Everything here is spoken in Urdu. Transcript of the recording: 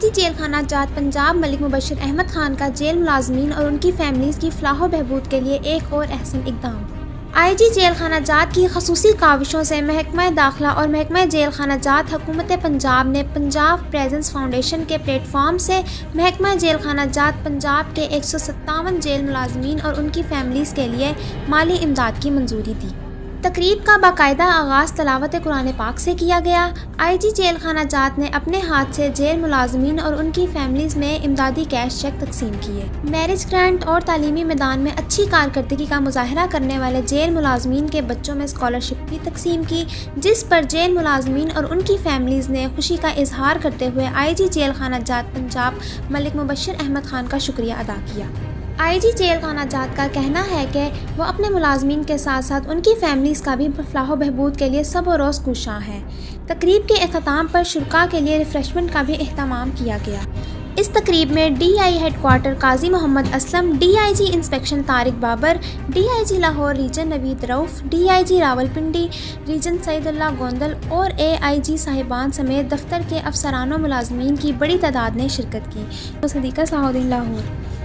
آئی جی جیل خانہ جات پنجاب ملک مبشر احمد خان کا جیل ملازمین اور ان کی فیملیز کی فلاح و بہبود کے لیے ایک اور احسن اقدام۔ آئی جی جیل خانہ جات کی خصوصی کاوشوں سے محکمہ داخلہ اور محکمہ جیل خانہ جات حکومت پنجاب نے پنجاب پریزنس فاؤنڈیشن کے پلیٹ فارم سے محکمہ جیل خانہ جات پنجاب کے 157 جیل ملازمین اور ان کی فیملیز کے لیے مالی امداد کی منظوری دی۔ تقریب کا باقاعدہ آغاز تلاوت قرآن پاک سے کیا گیا۔ آئی جی جیل خانہ جات نے اپنے ہاتھ سے جیل ملازمین اور ان کی فیملیز میں امدادی کیش چیک تقسیم کیے۔ میرج گرانٹ اور تعلیمی میدان میں اچھی کارکردگی کا مظاہرہ کرنے والے جیل ملازمین کے بچوں میں اسکالرشپ بھی تقسیم کی، جس پر جیل ملازمین اور ان کی فیملیز نے خوشی کا اظہار کرتے ہوئے آئی جی جیل خانہ جات پنجاب ملک مبشر احمد خان کا شکریہ ادا کیا۔ آئی جی جیل خانہ جات کا کہنا ہے کہ وہ اپنے ملازمین کے ساتھ ساتھ ان کی فیملیز کا بھی فلاح و بہبود کے لیے سب روز کوشاں ہے۔ تقریب کے اختتام پر شرکاء کے لیے ریفریشمنٹ کا بھی اہتمام کیا گیا۔ اس تقریب میں D I headquarter Qazi Muhammad Aslam, D I G inspection Tariq Babar, D I G Lahore region Naveed Rauf, D I G Rawalpindi region Saeed Ullah Gondal اور اے آئی جی صاحبان سمیت دفتر کے افسران و ملازمین کی بڑی تعداد نے شرکت کی۔ صدیقہ صلاح الدین لاہور۔